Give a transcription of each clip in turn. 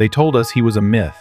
They told us he was a myth,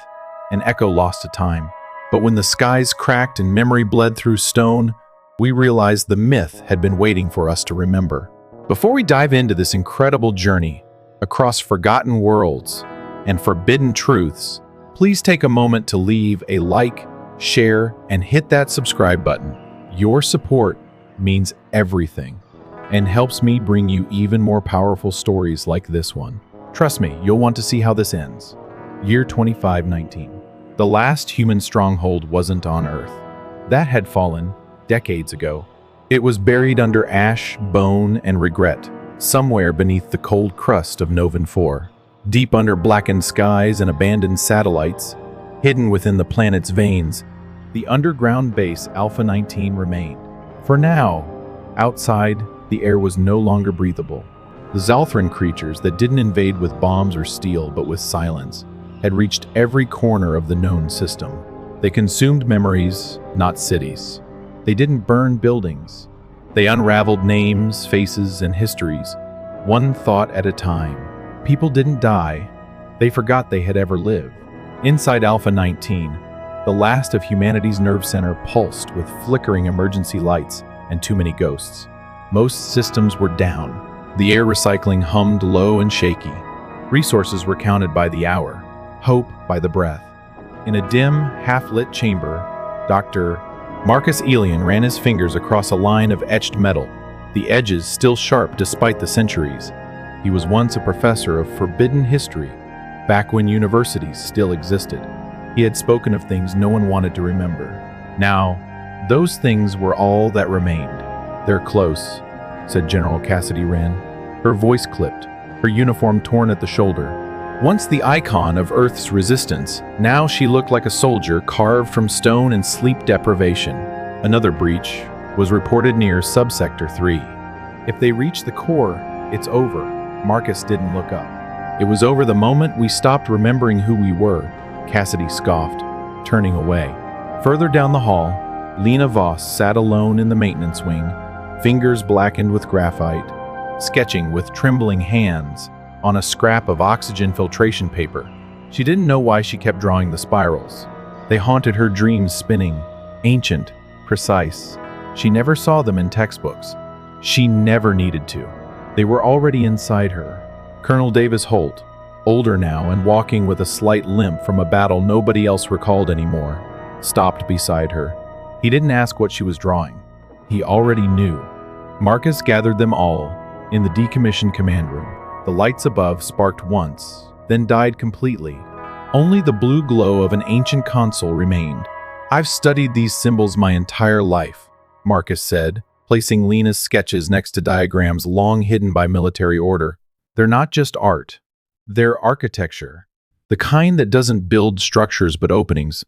an echo lost to time. But when the skies cracked and memory bled through stone, we realized the myth had been waiting for us to remember. Before we dive into this incredible journey across forgotten worlds and forbidden truths, please take a moment to leave a like, share, and hit that subscribe button. Your support means everything and helps me bring you even more powerful stories like this one. Trust me, you'll want to see how this ends. Year 2519. The last human stronghold wasn't on Earth. That had fallen decades ago. It was buried under ash, bone, and regret, somewhere beneath the cold crust of Novan 4. Deep under blackened skies and abandoned satellites, hidden within the planet's veins, the underground base Alpha 19 remained. For now, outside, the air was no longer breathable. The Xal'thren creatures that didn't invade with bombs or steel but with silence had reached every corner of the known system. They consumed memories, not cities. They didn't burn buildings. They unraveled names, faces, and histories, one thought at a time. People didn't die. They forgot they had ever lived. Inside Alpha 19, the last of humanity's nerve center pulsed with flickering emergency lights and too many ghosts. Most systems were down. The air recycling hummed low and shaky. Resources were counted by the hour, hope by the breath. In a dim, half-lit chamber, Dr. Marcus Elian ran his fingers across a line of etched metal, the edges still sharp despite the centuries. He was once a professor of forbidden history, back when universities still existed. He had spoken of things no one wanted to remember. Now, those things were all that remained. "They're close," said General Cassidy Wren. Her voice clipped, her uniform torn at the shoulder. Once the icon of Earth's resistance, now she looked like a soldier carved from stone and sleep deprivation. Another breach was reported near Subsector 3. If they reach the core, it's over. Marcus didn't look up. It was over the moment we stopped remembering who we were, Cassidy scoffed, turning away. Further down the hall, Lena Voss sat alone in the maintenance wing, fingers blackened with graphite, sketching with trembling hands on a scrap of oxygen filtration paper. She didn't know why she kept drawing the spirals. They haunted her dreams spinning, ancient, precise. She never saw them in textbooks. She never needed to. They were already inside her. Colonel Davis Holt, older now and walking with a slight limp from a battle nobody else recalled anymore, stopped beside her. He didn't ask what she was drawing. He already knew. Marcus gathered them all in the decommissioned command room. The lights above sparked once, then died completely. Only the blue glow of an ancient console remained. "I've studied these symbols my entire life," Marcus said, placing Lena's sketches next to diagrams long hidden by military order. "They're not just art. They're architecture. The kind that doesn't build structures but openings."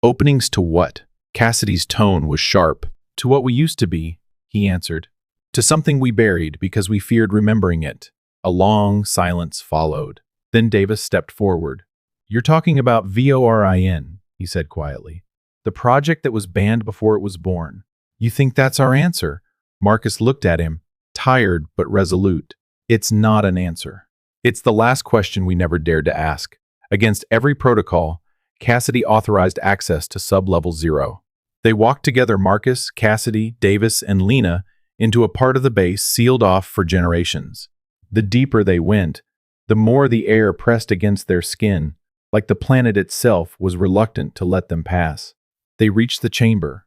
"Openings to what?" Cassidy's tone was sharp. "To what we used to be," he answered. "To something we buried because we feared remembering it." A long silence followed. Then Davis stepped forward. "You're talking about VORIN, he said quietly. "The project that was banned before it was born. You think that's our answer?" Marcus looked at him, tired but resolute. "It's not an answer. It's the last question we never dared to ask. Against every protocol, Cassidy authorized access to Sub-Level 0. They walked together, Marcus, Cassidy, Davis, and Lena, into a part of the base sealed off for generations. The deeper they went, the more the air pressed against their skin, like the planet itself was reluctant to let them pass. They reached the chamber.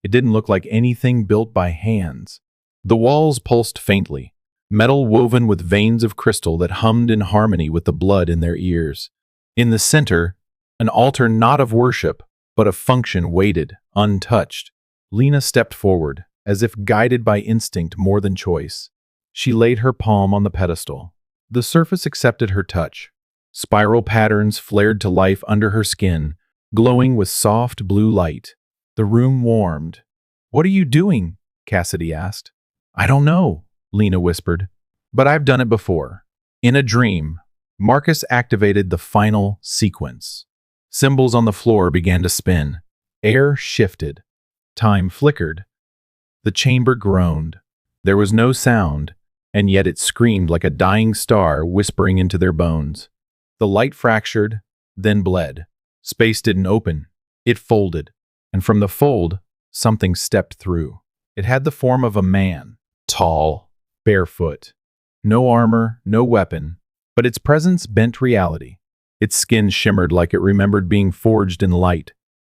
It didn't look like anything built by hands. The walls pulsed faintly, metal woven with veins of crystal that hummed in harmony with the blood in their ears. In the center, an altar not of worship, but of function waited, untouched. Lena stepped forward, as if guided by instinct more than choice. She laid her palm on the pedestal. The surface accepted her touch. Spiral patterns flared to life under her skin, glowing with soft blue light. The room warmed. "What are you doing?" Cassidy asked. "I don't know," Lena whispered. "But I've done it before." In a dream, Marcus activated the final sequence. Symbols on the floor began to spin. Air shifted. Time flickered. The chamber groaned. There was no sound, and yet it screamed like a dying star whispering into their bones. The light fractured, then bled. Space didn't open. It folded. And from the fold, something stepped through. It had the form of a man, tall, barefoot. No armor, no weapon, but its presence bent reality. Its skin shimmered like it remembered being forged in light,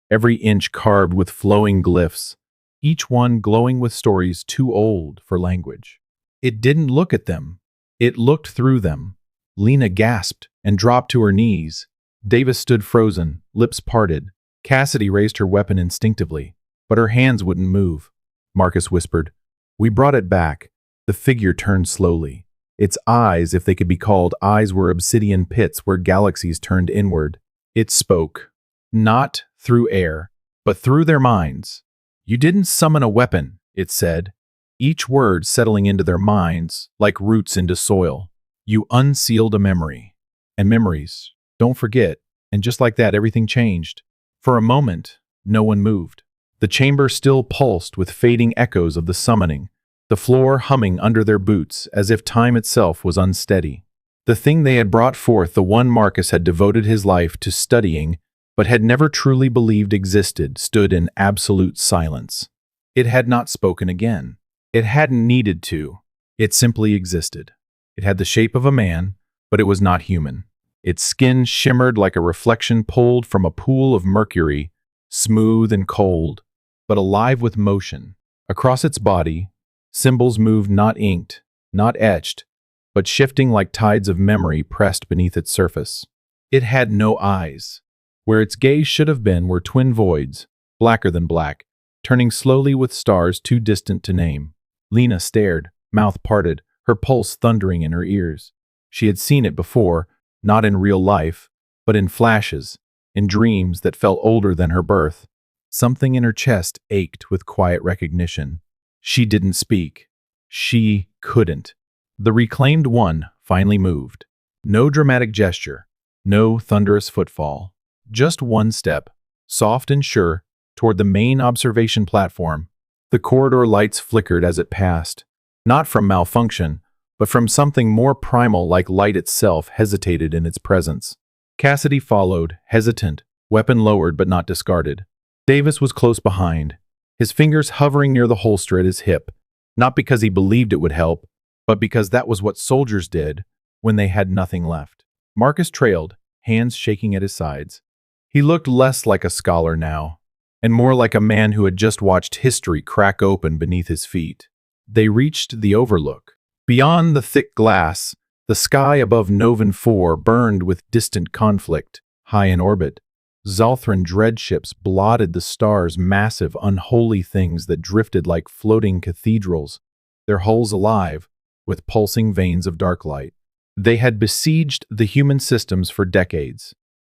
every inch carved with flowing glyphs, each one glowing with stories too old for language. It didn't look at them. It looked through them. Lena gasped and dropped to her knees. Davis stood frozen, lips parted. Cassidy raised her weapon instinctively, but her hands wouldn't move. Marcus whispered, "We brought it back." The figure turned slowly. Its eyes, if they could be called eyes, were obsidian pits where galaxies turned inward. It spoke, not through air, but through their minds. "You didn't summon a weapon," it said, each word settling into their minds like roots into soil. "You unsealed a memory. And memories, don't forget." And just like that, everything changed. For a moment, no one moved. The chamber still pulsed with fading echoes of the summoning, the floor humming under their boots as if time itself was unsteady. The thing they had brought forth, the one Marcus had devoted his life to studying, but had never truly believed existed, stood in absolute silence. It had not spoken again. It hadn't needed to. It simply existed. It had the shape of a man, but it was not human. Its skin shimmered like a reflection pulled from a pool of mercury, smooth and cold, but alive with motion. Across its body, symbols moved, not inked, not etched, but shifting like tides of memory pressed beneath its surface. It had no eyes. Where its gaze should have been were twin voids, blacker than black, turning slowly with stars too distant to name. Lena stared, mouth parted, her pulse thundering in her ears. She had seen it before, not in real life, but in flashes, in dreams that felt older than her birth. Something in her chest ached with quiet recognition. She didn't speak. She couldn't. The reclaimed one finally moved. No dramatic gesture, no thunderous footfall. Just one step, soft and sure, toward the main observation platform. The corridor lights flickered as it passed, not from malfunction, but from something more primal, like light itself hesitated in its presence. Cassidy followed, hesitant, weapon lowered but not discarded. Davis was close behind, his fingers hovering near the holster at his hip, not because he believed it would help, but because that was what soldiers did when they had nothing left. Marcus trailed, hands shaking at his sides. He looked less like a scholar now, and more like a man who had just watched history crack open beneath his feet. They reached the overlook. Beyond the thick glass, the sky above Novan 4 burned with distant conflict, high in orbit. Xal'thren dreadships blotted the stars, massive, unholy things that drifted like floating cathedrals, their hulls alive with pulsing veins of dark light. They had besieged the human systems for decades,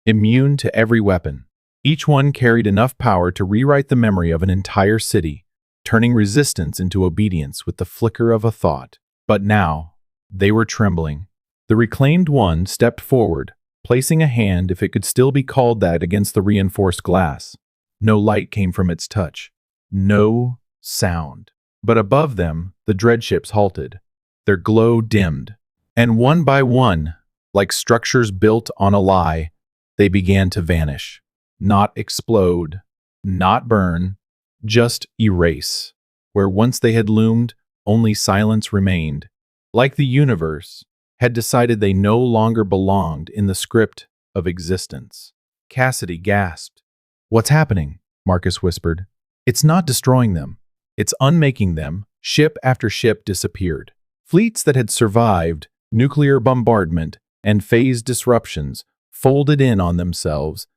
immune to every weapon. Each one carried enough power to rewrite the memory of an entire city, turning resistance into obedience with the flicker of a thought. But now, they were trembling. The reclaimed one stepped forward, placing a hand, if it could still be called that, against the reinforced glass. No light came from its touch. No sound. But above them, the dreadships halted. Their glow dimmed. And one by one, like structures built on a lie, they began to vanish. Not explode, not burn, just erase. Where once they had loomed, only silence remained. Like the universe had decided they no longer belonged in the script of existence. Cassidy gasped. "What's happening?" Marcus whispered. "It's not destroying them. It's unmaking them." Ship after ship disappeared. Fleets that had survived nuclear bombardment and phase disruptions folded in on themselves,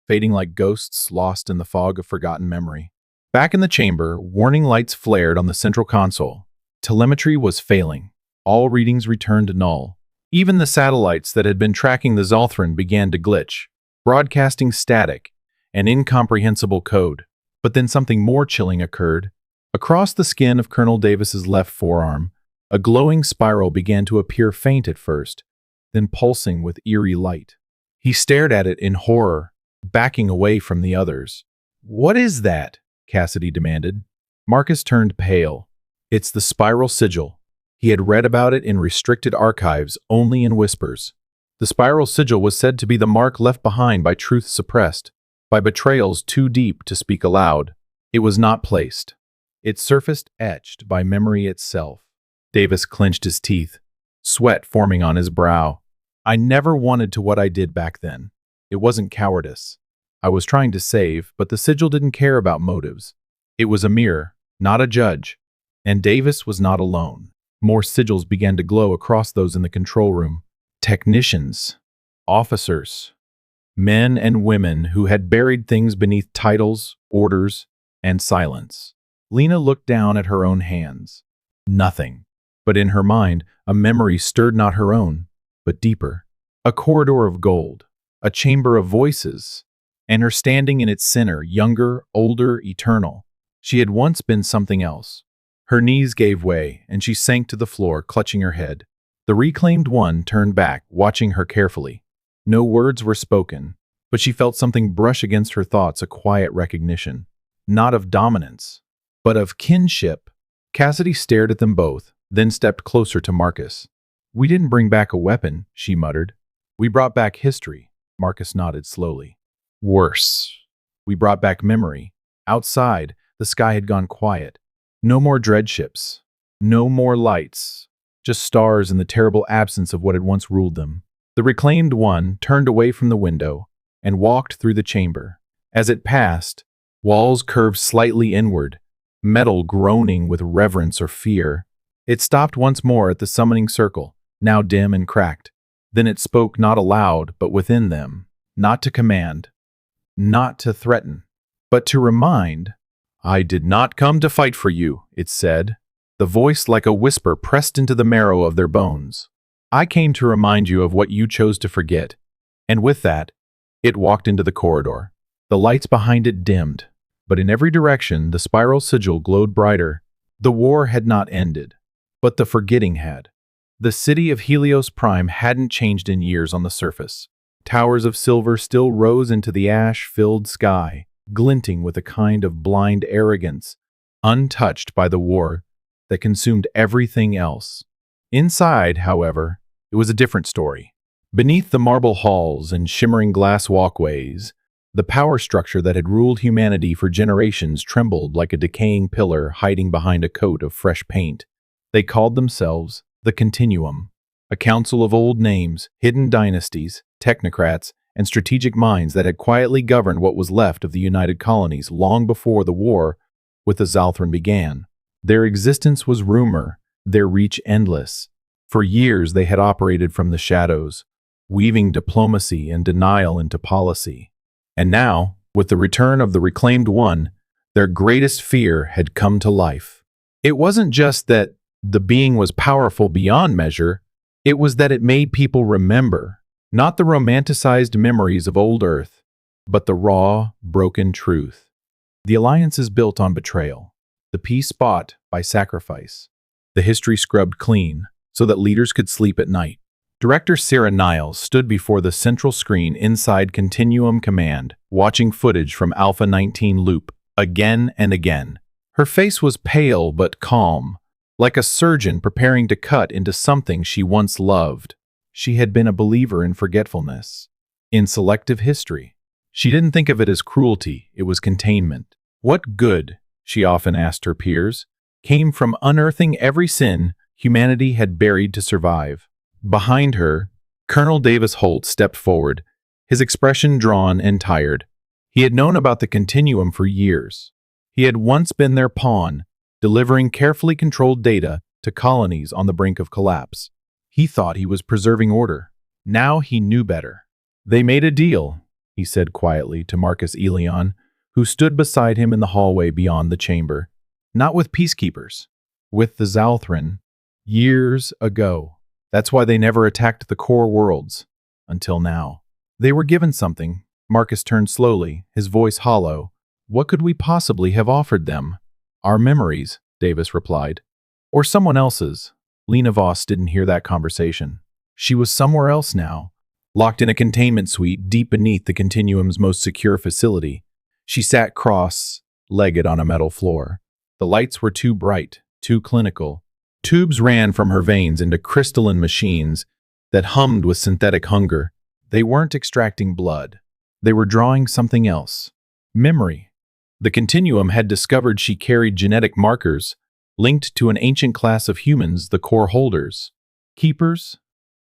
fading like ghosts lost in the fog of forgotten memory. Back in the chamber, warning lights flared on the central console. Telemetry was failing. All readings returned null. Even the satellites that had been tracking the Xal'thren began to glitch, broadcasting static and incomprehensible code. But then something more chilling occurred. Across the skin of Colonel Davis's left forearm, a glowing spiral began to appear, faint at first, then pulsing with eerie light. He stared at it in horror, backing away from the others. "What is that?" Cassidy demanded. Marcus turned pale. "It's the Spiral Sigil." He had read about it in restricted archives, only in whispers. The Spiral Sigil was said to be the mark left behind by truth suppressed, by betrayals too deep to speak aloud. It was not placed. It surfaced etched by memory itself. Davis clenched his teeth, sweat forming on his brow. I never wanted to what I did back then. It wasn't cowardice. I was trying to save, but the sigil didn't care about motives. It was a mirror, not a judge. And Davis was not alone. More sigils began to glow across those in the control room. Technicians, officers, men and women who had buried things beneath titles, orders, and silence. Lena looked down at her own hands. Nothing. But in her mind, a memory stirred not her own, but deeper. A corridor of gold, a chamber of voices, and her standing in its center, younger, older, eternal. She had once been something else. Her knees gave way, and she sank to the floor, clutching her head. The reclaimed one turned back, watching her carefully. No words were spoken, but she felt something brush against her thoughts, a quiet recognition. Not of dominance, but of kinship. Cassidy stared at them both, then stepped closer to Marcus. "We didn't bring back a weapon," she muttered. "We brought back history," Marcus nodded slowly. "Worse. We brought back memory." Outside, the sky had gone quiet. No more dread ships. No more lights. Just stars in the terrible absence of what had once ruled them. The reclaimed one turned away from the window and walked through the chamber. As it passed, walls curved slightly inward, metal groaning with reverence or fear. It stopped once more at the summoning circle, now dim and cracked. Then it spoke not aloud, but within them, not to command, not to threaten, but to remind. "I did not come to fight for you," it said. The voice, like a whisper, pressed into the marrow of their bones. "I came to remind you of what you chose to forget." And with that, it walked into the corridor. The lights behind it dimmed, but in every direction the Spiral Sigil glowed brighter. The war had not ended, but the forgetting had. The city of Helios Prime hadn't changed in years on the surface. Towers of silver still rose into the ash-filled sky, glinting with a kind of blind arrogance, untouched by the war that consumed everything else. Inside, however, it was a different story. Beneath the marble halls and shimmering glass walkways, the power structure that had ruled humanity for generations trembled like a decaying pillar hiding behind a coat of fresh paint. They called themselves the Continuum, a council of old names, hidden dynasties, technocrats, and strategic minds that had quietly governed what was left of the United Colonies long before the war with the Xal'thren began. Their existence was rumor, their reach endless. For years they had operated from the shadows, weaving diplomacy and denial into policy. And now, with the return of the reclaimed one, their greatest fear had come to life. It wasn't just that the being was powerful beyond measure, it was that it made people remember, not the romanticized memories of old Earth, but the raw, broken truth. The alliance is built on betrayal, the peace bought by sacrifice, the history scrubbed clean so that leaders could sleep at night. Director Sarah Niles stood before the central screen inside Continuum Command, watching footage from Alpha 19 Loop again and again. Her face was pale but calm, like a surgeon preparing to cut into something she once loved. She had been a believer in forgetfulness, in selective history. She didn't think of it as cruelty, it was containment. What good, she often asked her peers, came from unearthing every sin humanity had buried to survive? Behind her, Colonel Davis Holt stepped forward, his expression drawn and tired. He had known about the Continuum for years. He had once been their pawn, delivering carefully controlled data to colonies on the brink of collapse. He thought he was preserving order. Now he knew better. "They made a deal," he said quietly to Marcus Elion, who stood beside him in the hallway beyond the chamber. "Not with peacekeepers, with the Xal'thren. Years ago. That's why they never attacked the core worlds. Until now. They were given something." Marcus turned slowly, his voice hollow. "What could we possibly have offered them?" "Our memories," Davis replied. "Or someone else's." Lena Voss didn't hear that conversation. She was somewhere else now, locked in a containment suite deep beneath the Continuum's most secure facility. She sat cross-legged on a metal floor. The lights were too bright, too clinical. Tubes ran from her veins into crystalline machines that hummed with synthetic hunger. They weren't extracting blood. They were drawing something else. Memory. The Continuum had discovered she carried genetic markers linked to an ancient class of humans, the core holders, keepers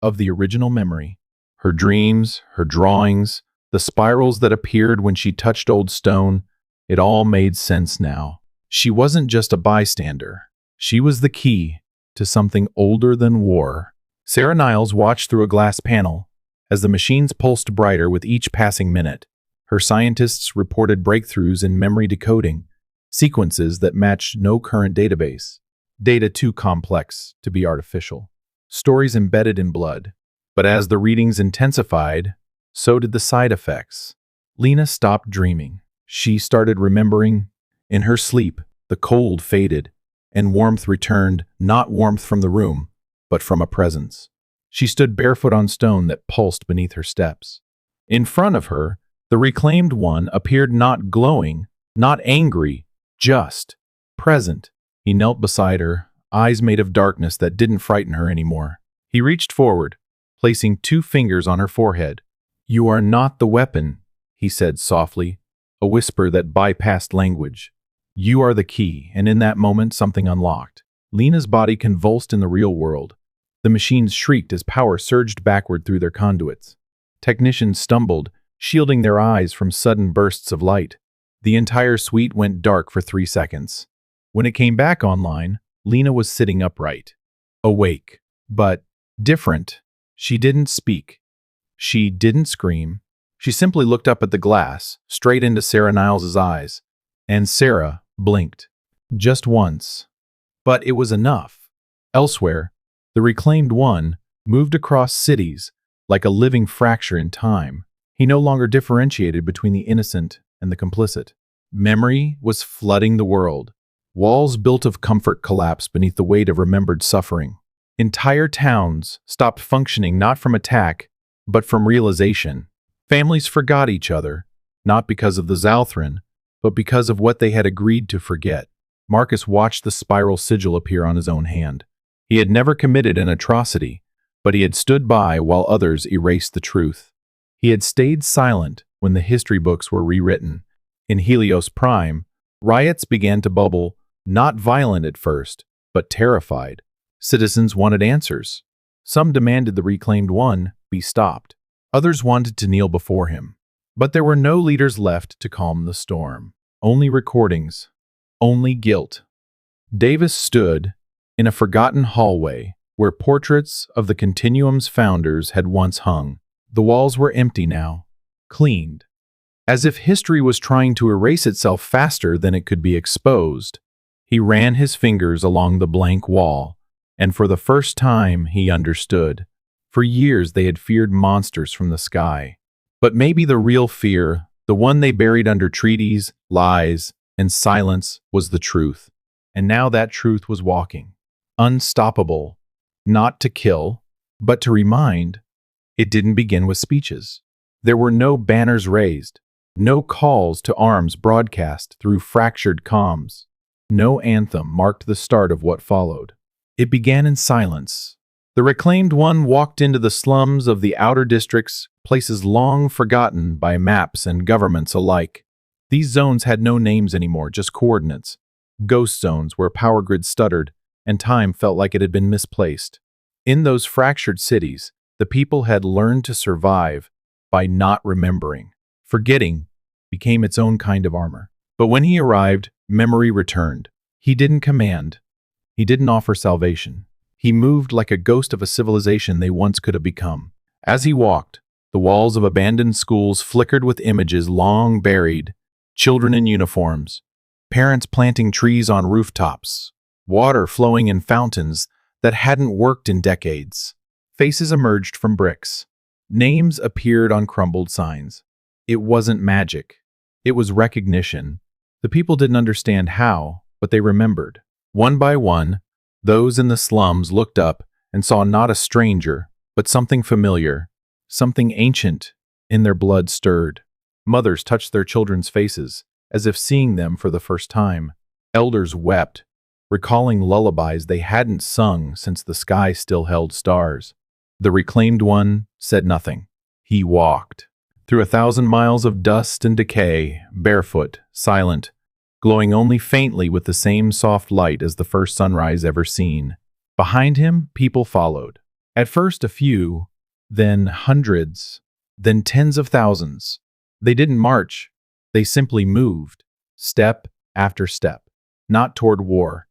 of the original memory. Her dreams, her drawings, the spirals that appeared when she touched old stone, it all made sense now. She wasn't just a bystander. She was the key to something older than war. Sarah Niles watched through a glass panel as the machines pulsed brighter with each passing minute. Her scientists reported breakthroughs in memory decoding, sequences that matched no current database, data too complex to be artificial, stories embedded in blood. But as the readings intensified, so did the side effects. Lena stopped dreaming. She started remembering. In her sleep, the cold faded, and warmth returned, not warmth from the room, but from a presence. She stood barefoot on stone that pulsed beneath her steps. In front of her, the reclaimed one appeared not glowing, not angry, just present. He knelt beside her, eyes made of darkness that didn't frighten her anymore. He reached forward, placing 2 fingers on her forehead. "You are not the weapon," he said softly, a whisper that bypassed language. "You are the key," and in that moment something unlocked. Lena's body convulsed in the real world. The machines shrieked as power surged backward through their conduits. Technicians stumbled, shielding their eyes from sudden bursts of light. The entire suite went dark for 3 seconds. When it came back online, Lena was sitting upright, awake, but different. She didn't speak. She didn't scream. She simply looked up at the glass, straight into Sarah Niles' eyes, and Sarah blinked. Just once. But it was enough. Elsewhere, the reclaimed one moved across cities like a living fracture in time. He no longer differentiated between the innocent and the complicit. Memory was flooding the world. Walls built of comfort collapsed beneath the weight of remembered suffering. Entire towns stopped functioning not from attack, but from realization. Families forgot each other, not because of the Xal'thren, but because of what they had agreed to forget. Marcus watched the Spiral Sigil appear on his own hand. He had never committed an atrocity, but he had stood by while others erased the truth. He had stayed silent when the history books were rewritten. In Helios Prime, riots began to bubble, not violent at first, but terrified. Citizens wanted answers. Some demanded the reclaimed one be stopped. Others wanted to kneel before him. But there were no leaders left to calm the storm. Only recordings. Only guilt. Davis stood in a forgotten hallway where portraits of the Continuum's founders had once hung. The walls were empty now, cleaned. As if history was trying to erase itself faster than it could be exposed. He ran his fingers along the blank wall, and for the first time he understood. For years they had feared monsters from the sky. But maybe the real fear, the one they buried under treaties, lies, and silence, was the truth. And now that truth was walking. Unstoppable. Not to kill, but to remind. It didn't begin with speeches. There were no banners raised, no calls to arms broadcast through fractured comms. No anthem marked the start of what followed. It began in silence. The reclaimed one walked into the slums of the outer districts, places long forgotten by maps and governments alike. These zones had no names anymore, just coordinates. Ghost zones where power grids stuttered and time felt like it had been misplaced. In those fractured cities, the people had learned to survive by not remembering. Forgetting became its own kind of armor. But when he arrived, memory returned. He didn't command. He didn't offer salvation. He moved like a ghost of a civilization they once could have become. As he walked, the walls of abandoned schools flickered with images long buried, children in uniforms, parents planting trees on rooftops, water flowing in fountains that hadn't worked in decades. Faces emerged from bricks. Names appeared on crumbled signs. It wasn't magic. It was recognition. The people didn't understand how, but they remembered. One by one, those in the slums looked up and saw not a stranger, but something familiar, something ancient. In their blood stirred. Mothers touched their children's faces, as if seeing them for the first time. Elders wept, recalling lullabies they hadn't sung since the sky still held stars. The reclaimed one said nothing. He walked through 1,000 miles of dust and decay, barefoot, silent, glowing only faintly with the same soft light as the first sunrise ever seen. Behind him, people followed. At first a few, then hundreds, then tens of thousands. They didn't march. They simply moved, step after step, not toward war,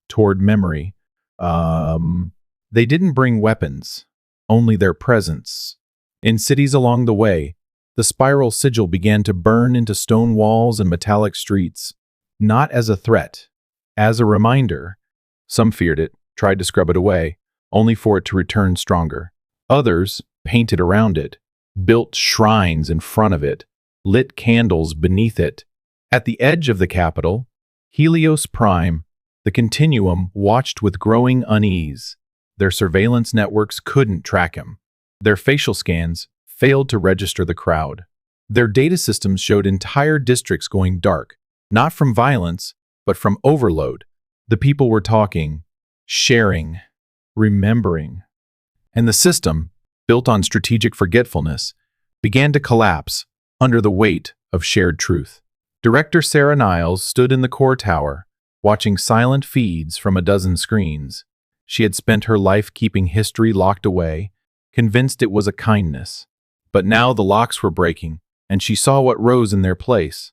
toward memory. They didn't bring weapons, only their presence. In cities along the way, the Spiral Sigil began to burn into stone walls and metallic streets, not as a threat, as a reminder. Some feared it, tried to scrub it away, only for it to return stronger. Others painted around it, built shrines in front of it, lit candles beneath it. At the edge of the capital, Helios Prime, the Continuum, watched with growing unease. Their surveillance networks couldn't track him. Their facial scans failed to register the crowd. Their data systems showed entire districts going dark, not from violence, but from overload. The people were talking, sharing, remembering. And the system, built on strategic forgetfulness, began to collapse under the weight of shared truth. Director Sarah Niles stood in the core tower, watching silent feeds from a dozen screens. She had spent her life keeping history locked away, convinced it was a kindness. But now the locks were breaking, and she saw what rose in their place.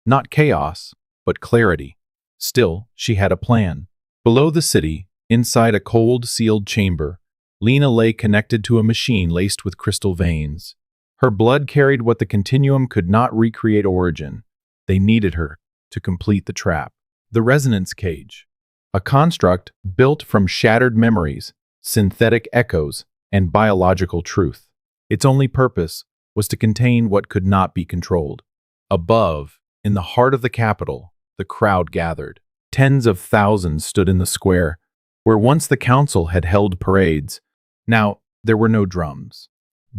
Not chaos, but clarity. Still, she had a plan. Below the city, inside a cold, sealed chamber, Lena lay connected to a machine laced with crystal veins. Her blood carried what the Continuum could not recreate origin. They needed her to complete the trap. The resonance cage, a construct built from shattered memories, synthetic echoes, and biological truth. Its only purpose was to contain what could not be controlled. Above, in the heart of the capital, the crowd gathered. Tens of thousands stood in the square, where once the council had held parades. Now, there were no drums.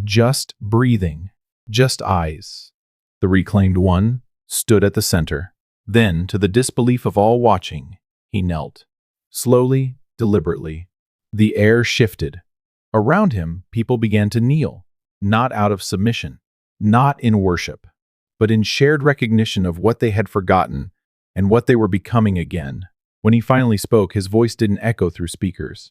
Just breathing, just eyes. The reclaimed one stood at the center. Then, to the disbelief of all watching, he knelt. Slowly, deliberately, the air shifted. Around him, people began to kneel, not out of submission, not in worship, but in shared recognition of what they had forgotten and what they were becoming again. When he finally spoke, his voice didn't echo through speakers.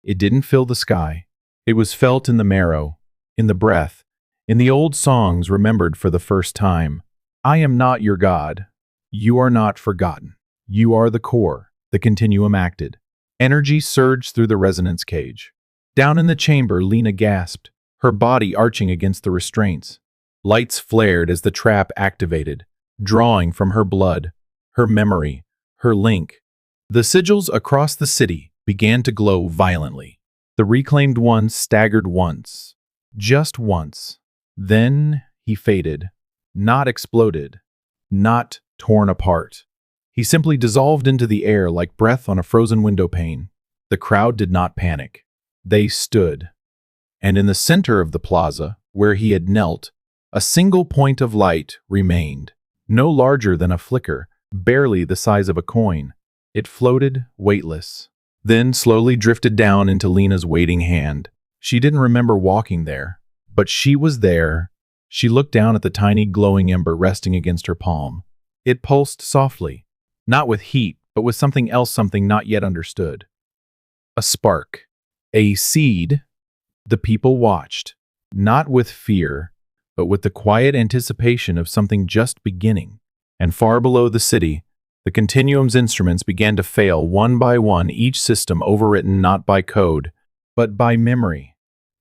It didn't fill the sky. It was felt in the marrow, in the breath, in the old songs remembered for the first time. I am not your God. You are not forgotten. You are the core. The Continuum acted. Energy surged through the resonance cage. Down in the chamber, Lena gasped, her body arching against the restraints. Lights flared as the trap activated, drawing from her blood, her memory, her link. The sigils across the city began to glow violently. The reclaimed one staggered once, just once. Then he faded, not exploded, not torn apart. He simply dissolved into the air like breath on a frozen window pane. The crowd did not panic. They stood. And in the center of the plaza, where he had knelt, a single point of light remained, no larger than a flicker, barely the size of a coin. It floated, weightless, then slowly drifted down into Lena's waiting hand. She didn't remember walking there, but she was there. She looked down at the tiny glowing ember resting against her palm. It pulsed softly, not with heat, but with something else, something not yet understood. A spark, a seed. The people watched, not with fear, but with the quiet anticipation of something just beginning. And far below the city, the Continuum's instruments began to fail one by one, each system overwritten not by code, but by memory.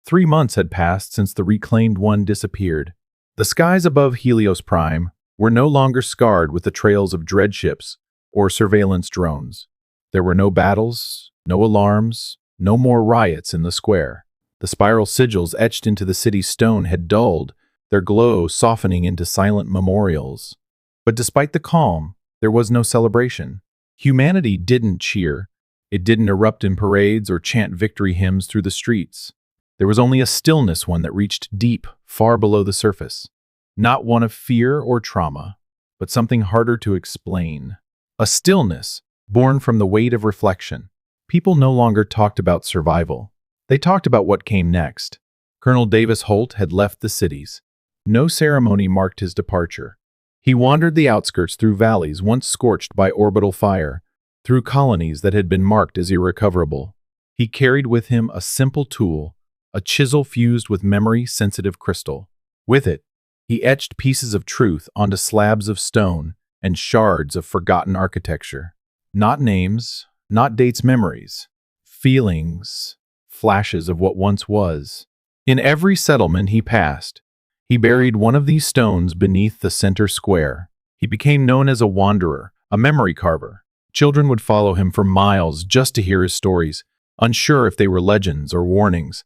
3 months had passed since the reclaimed one disappeared. The skies above Helios Prime were no longer scarred with the trails of dreadships or surveillance drones. There were no battles, no alarms, no more riots in the square. The spiral sigils etched into the city's stone had dulled, their glow softening into silent memorials. But despite the calm, there was no celebration. Humanity didn't cheer. It didn't erupt in parades or chant victory hymns through the streets. There was only a stillness, one that reached deep, far below the surface. Not one of fear or trauma, but something harder to explain. A stillness born from the weight of reflection. People no longer talked about survival. They talked about what came next. Colonel Davis Holt had left the cities. No ceremony marked his departure. He wandered the outskirts through valleys once scorched by orbital fire, through colonies that had been marked as irrecoverable. He carried with him a simple tool, a chisel fused with memory-sensitive crystal. With it, he etched pieces of truth onto slabs of stone and shards of forgotten architecture. Not names, not dates, memories. Feelings, flashes of what once was. In every settlement he passed, he buried one of these stones beneath the center square. He became known as a wanderer, a memory carver. Children would follow him for miles just to hear his stories, unsure if they were legends or warnings.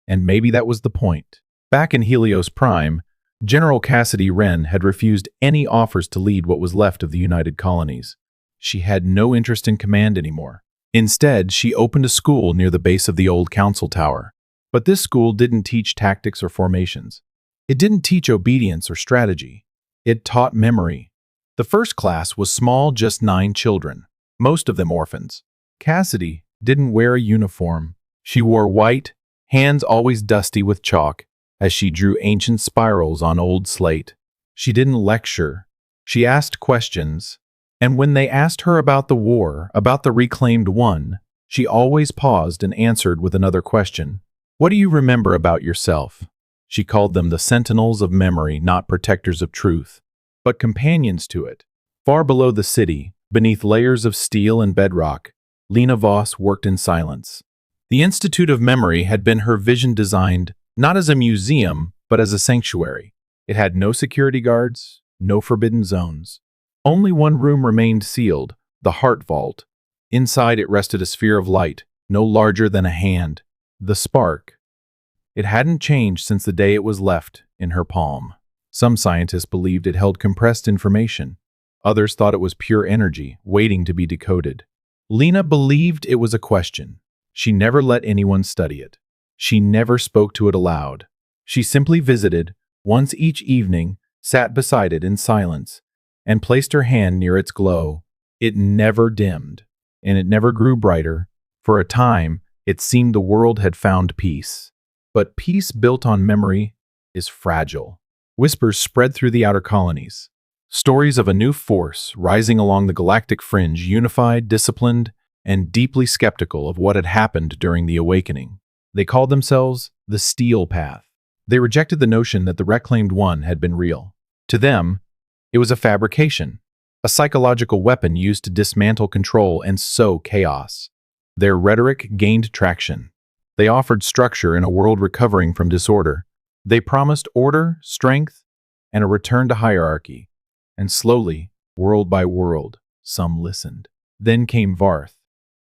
And maybe that was the point. Back in Helios Prime, General Cassidy Wren had refused any offers to lead what was left of the United Colonies. She had no interest in command anymore. Instead, she opened a school near the base of the old council tower. But this school didn't teach tactics or formations. It didn't teach obedience or strategy. It taught memory. The first class was small, just 9 children, most of them orphans. Cassidy didn't wear a uniform. She wore white, hands always dusty with chalk, as she drew ancient spirals on old slate. She didn't lecture. She asked questions. And when they asked her about the war, about the reclaimed one, she always paused and answered with another question. What do you remember about yourself? She called them the sentinels of memory, not protectors of truth, but companions to it. Far below the city, beneath layers of steel and bedrock, Lena Voss worked in silence. The Institute of Memory had been her vision, designed not as a museum, but as a sanctuary. It had no security guards, no forbidden zones. Only one room remained sealed, the Heart Vault. Inside it rested a sphere of light, no larger than a hand, the spark. It hadn't changed since the day it was left in her palm. Some scientists believed it held compressed information. Others thought it was pure energy, waiting to be decoded. Lena believed it was a question. She never let anyone study it. She never spoke to it aloud. She simply visited, once each evening, sat beside it in silence, and placed her hand near its glow. It never dimmed, and it never grew brighter. For a time, it seemed the world had found peace. But peace built on memory is fragile. Whispers spread through the outer colonies. Stories of a new force rising along the galactic fringe, unified, disciplined, and deeply skeptical of what had happened during the awakening. They called themselves the Steel Path. They rejected the notion that the reclaimed one had been real. To them, it was a fabrication, a psychological weapon used to dismantle control and sow chaos. Their rhetoric gained traction. They offered structure in a world recovering from disorder. They promised order, strength, and a return to hierarchy. And slowly, world by world, some listened. Then came Varth,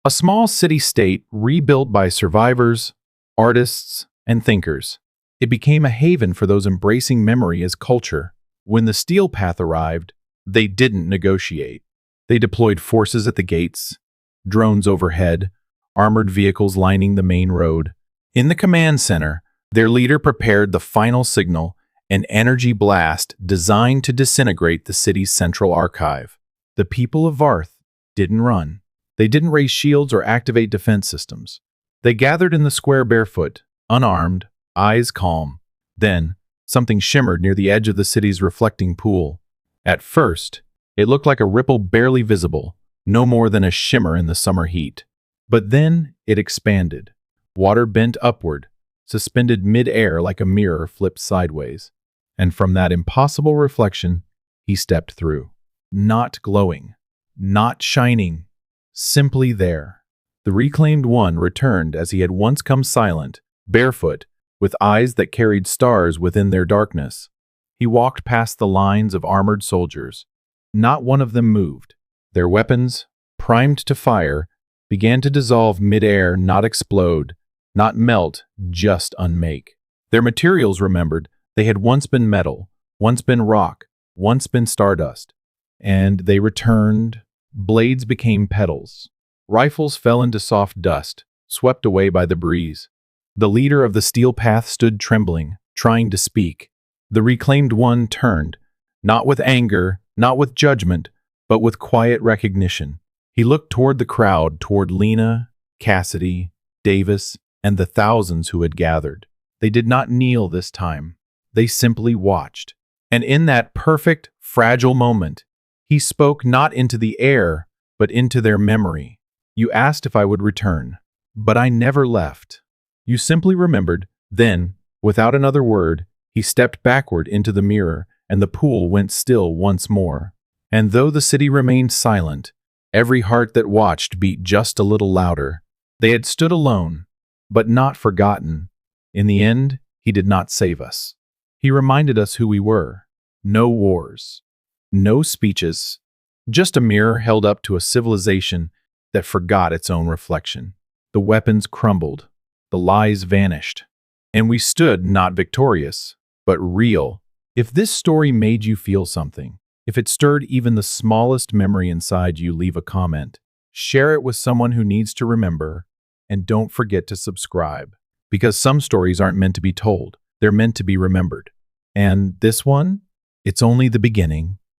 a small city-state rebuilt by survivors, artists, and thinkers. It became a haven for those embracing memory as culture. When the Steel Path arrived, they didn't negotiate. They deployed forces at the gates, drones overhead, armored vehicles lining the main road. In the command center, their leader prepared the final signal, an energy blast designed to disintegrate the city's central archive. The people of Varth didn't run. They didn't raise shields or activate defense systems. They gathered in the square barefoot, unarmed, eyes calm. Then, something shimmered near the edge of the city's reflecting pool. At first, it looked like a ripple barely visible, no more than a shimmer in the summer heat. But then it expanded. Water bent upward, suspended mid-air like a mirror flipped sideways. And from that impossible reflection, he stepped through. Not glowing, not shining, simply there. The reclaimed one returned as he had once come, silent, barefoot, with eyes that carried stars within their darkness. He walked past the lines of armored soldiers. Not one of them moved. Their weapons, primed to fire, began to dissolve mid-air, not explode, not melt, just unmake. Their materials remembered. They had once been metal, once been rock, once been stardust. And they returned. Blades became petals. Rifles fell into soft dust, swept away by the breeze. The leader of the Steel Path stood trembling, trying to speak. The reclaimed one turned, not with anger, not with judgment, but with quiet recognition. He looked toward the crowd, toward Lena, Cassidy, Davis, and the thousands who had gathered. They did not kneel this time. They simply watched. And in that perfect, fragile moment, he spoke not into the air, but into their memory. You asked if I would return, but I never left. You simply remembered. Then, without another word, he stepped backward into the mirror, and the pool went still once more. And though the city remained silent, every heart that watched beat just a little louder. They had stood alone, but not forgotten. In the end, he did not save us. He reminded us who we were. No wars, no speeches, just a mirror held up to a civilization that forgot its own reflection. The weapons crumbled, the lies vanished, and we stood not victorious, but real. If this story made you feel something, if it stirred even the smallest memory inside you, leave a comment. Share it with someone who needs to remember, and don't forget to subscribe. Because some stories aren't meant to be told, they're meant to be remembered. And this one? It's only the beginning.